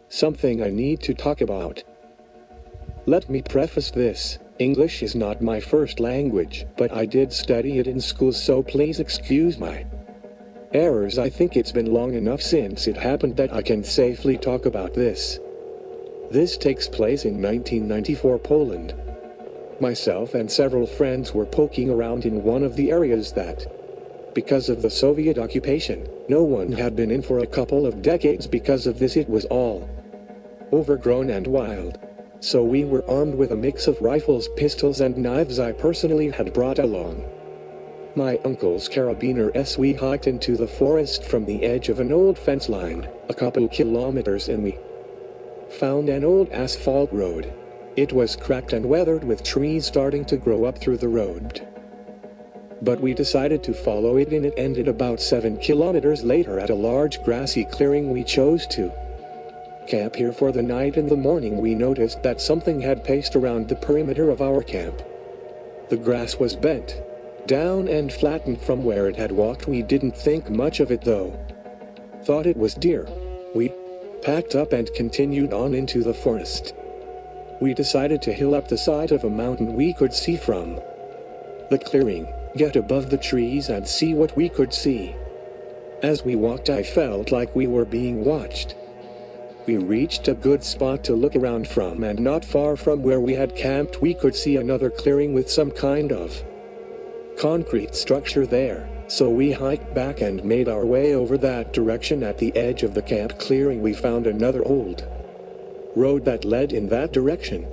something I need to talk about. Let me preface this, English is not my first language, but I did study it in school, so please excuse my errors. I think it's been long enough since it happened that I can safely talk about this. This takes place in 1994 Poland. Myself and several friends were poking around in one of the areas that, because of the Soviet occupation, no one had been in for a couple of decades. Because of this, it was all overgrown and wild. So we were armed with a mix of rifles, pistols and knives I personally had brought along. My uncle's carabiners. We hiked into the forest from the edge of an old fence line, a couple kilometers, and we found an old asphalt road. It was cracked and weathered with trees starting to grow up through the road. But we decided to follow it, and it ended about 7 kilometers later at a large grassy clearing. We chose to camp here for the night. In the morning we noticed that something had paced around the perimeter of our camp. The grass was bent down and flattened from where it had walked. We didn't think much of it though. Thought it was deer. We packed up and continued on into the forest. We decided to hill up the side of a mountain we could see from the clearing, get above the trees and see what we could see. As we walked, I felt like we were being watched. We reached a good spot to look around from, and not far from where we had camped we could see another clearing with some kind of concrete structure there, so we hiked back and made our way over that direction. At the edge of the camp clearing we found another old road that led in that direction.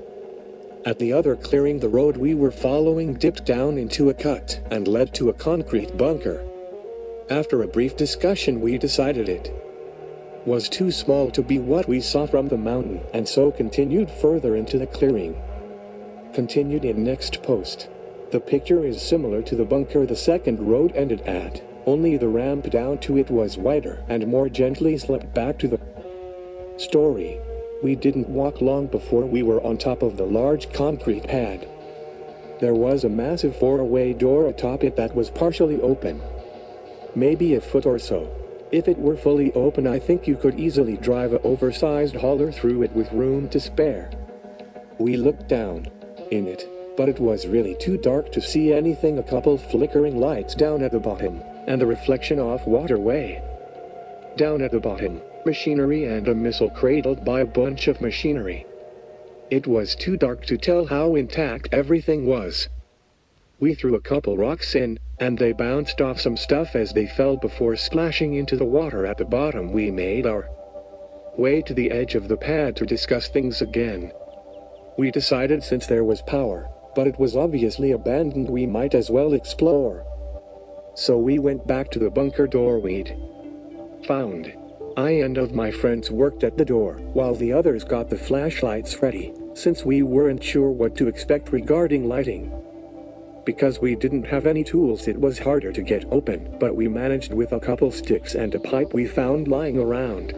At the other clearing, the road we were following dipped down into a cut and led to a concrete bunker. After a brief discussion we decided it was too small to be what we saw from the mountain, and so continued further into the clearing. Continued in next post. The picture is similar to the bunker the second road ended at, only the ramp down to it was wider and more gently sloped back to the story. We didn't walk long before we were on top of the large concrete pad. There was a massive four-way door atop it that was partially open. Maybe a foot or so. If it were fully open, I think you could easily drive an oversized hauler through it with room to spare. We looked down in it, but it was really too dark to see anything. A couple flickering lights down at the bottom, and the reflection off waterway. Down at the bottom, machinery and a missile cradled by a bunch of machinery. It was too dark to tell how intact everything was. We threw a couple rocks in, and they bounced off some stuff as they fell before splashing into the water at the bottom. We made our way to the edge of the pad to discuss things again. We decided since there was power, but it was obviously abandoned, we might as well explore. So we went back to the bunker door we'd found. I and of my friends worked at the door, while the others got the flashlights ready, since we weren't sure what to expect regarding lighting. Because we didn't have any tools, it was harder to get open, but we managed with a couple sticks and a pipe we found lying around.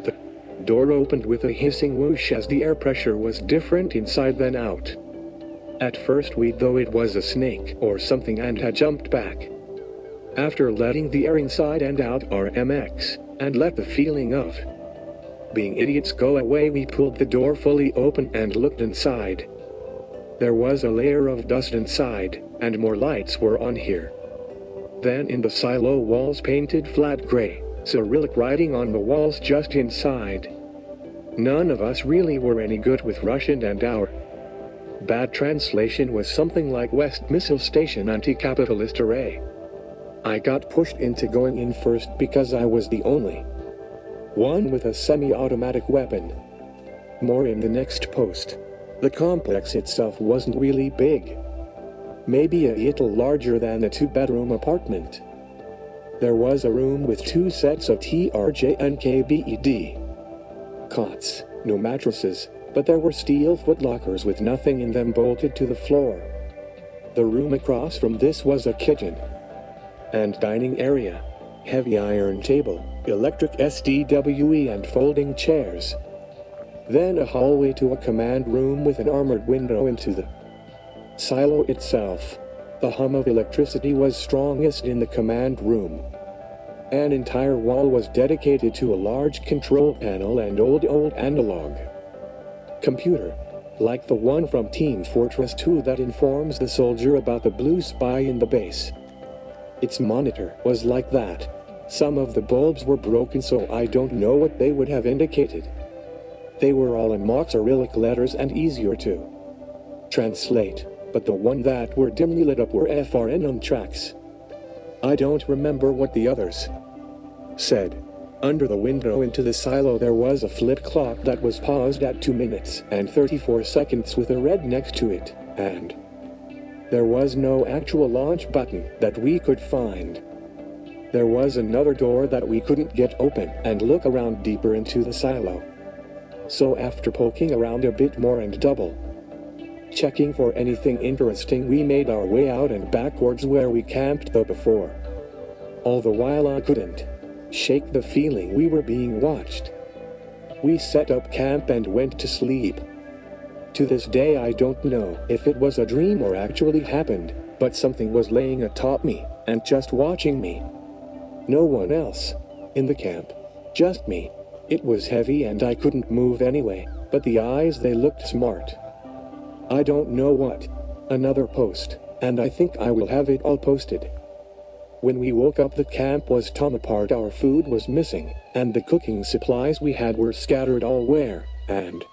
The door opened with a hissing whoosh as the air pressure was different inside than out. At first we thought it was a snake or something and had jumped back. After letting the air inside and out our MX, and let the feeling of being idiots go away, we pulled the door fully open and looked inside. There was a layer of dust inside, and more lights were on here. Then in the silo walls painted flat gray, Cyrillic writing on the walls just inside. None of us really were any good with Russian, and our bad translation was something like West Missile Station Anti-Capitalist Array. I got pushed into going in first because I was the only one with a semi-automatic weapon. More in the next post. The complex itself wasn't really big. Maybe a little larger than a two-bedroom apartment. There was a room with 2 sets of TRJ-NKBED cots, no mattresses, but there were steel footlockers with nothing in them bolted to the floor. The room across from this was a kitchen and dining area, heavy iron table, electric SDWE and folding chairs. Then a hallway to a command room with an armored window into the silo itself. The hum of electricity was strongest in the command room. An entire wall was dedicated to a large control panel and old analog computer, like the one from Team Fortress 2 that informs the soldier about the blue spy in the base. Its monitor was like that. Some of the bulbs were broken, so I don't know what they would have indicated. They were all in mock Cyrillic letters and easier to translate, but the one that were dimly lit up were FRN on tracks. I don't remember what the others said. Under the window into the silo there was a flip clock that was paused at 2 minutes and 34 seconds with a red next to it, and there was no actual launch button that we could find. There was another door that we couldn't get open and look around deeper into the silo. So after poking around a bit more and double checking for anything interesting, we made our way out and backwards where we camped the before. All the while I couldn't shake the feeling we were being watched. We set up camp and went to sleep. To this day I don't know if it was a dream or actually happened, but something was laying atop me and just watching me. No one else in the camp, just me. It was heavy and I couldn't move anyway, but the eyes, they looked smart. I don't know what. Another post, and I think I will have it all posted. When we woke up, the camp was torn apart, our food was missing, and the cooking supplies we had were scattered all where, and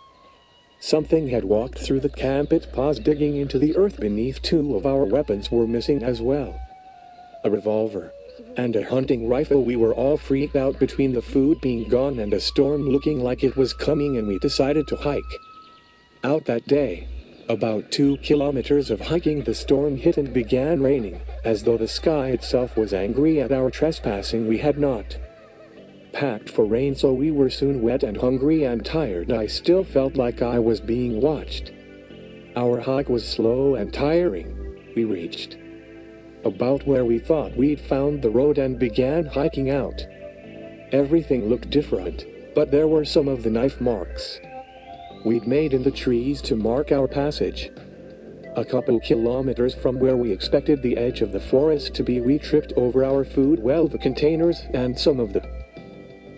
something had walked through the camp. It paused, digging into the earth beneath. 2 of our weapons were missing as well. A revolver and a hunting rifle. We were all freaked out between the food being gone and a storm looking like it was coming, and we decided to hike out that day. About 2 kilometers of hiking, the storm hit and began raining, as though the sky itself was angry at our trespassing. We had not packed for rain, so we were soon wet and hungry and tired. I still felt like I was being watched. Our hike was slow and tiring. We reached about where we thought we'd found the road and began hiking out. Everything looked different, but there were some of the knife marks we'd made in the trees to mark our passage. A couple kilometers from where we expected the edge of the forest to be, we tripped over our food, well, the containers and some of the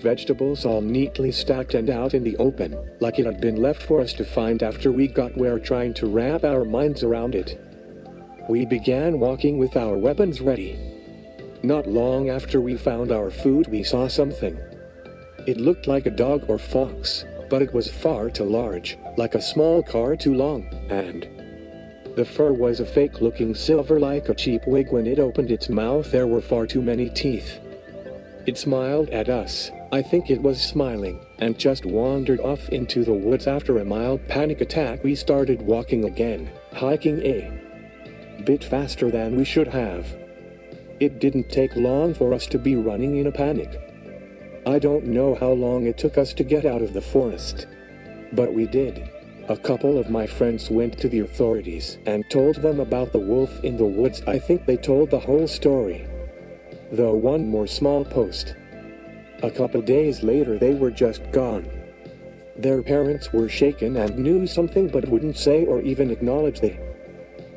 vegetables, all neatly stacked and out in the open, like it had been left for us to find after we got where, trying to wrap our minds around it. We began walking with our weapons ready. Not long after we found our food, we saw something. It looked like a dog or fox, but it was far too large, like a small car too long, and the fur was a fake-looking silver, like a cheap wig. When it opened its mouth, there were far too many teeth. It smiled at us. I think it was smiling, and just wandered off into the woods. After a mild panic attack, we started walking again, hiking a bit faster than we should have. It didn't take long for us to be running in a panic. I don't know how long it took us to get out of the forest, but we did. A couple of my friends went to the authorities and told them about the wolf in the woods. I think they told the whole story, though one more small post. A couple days later, they were just gone. Their parents were shaken and knew something but wouldn't say or even acknowledge they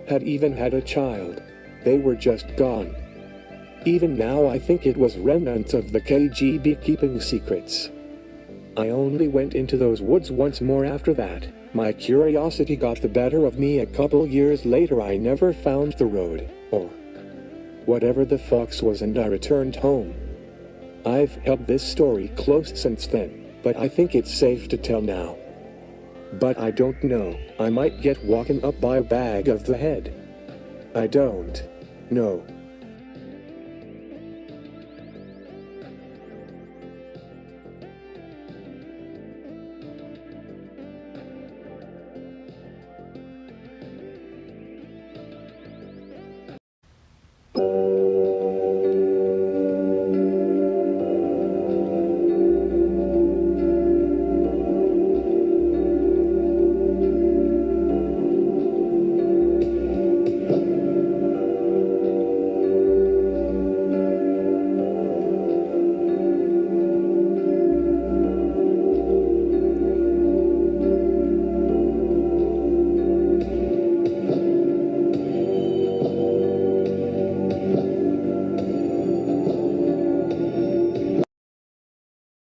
had even had a child. They were just gone. Even now, I think it was remnants of the KGB keeping secrets. I only went into those woods once more after that. My curiosity got the better of me. A couple years later, I never found the road, or whatever the fox was, and I returned home. I've held this story close since then, but I think it's safe to tell now. But I don't know, I might get woken up by a bag of the head. I don't know.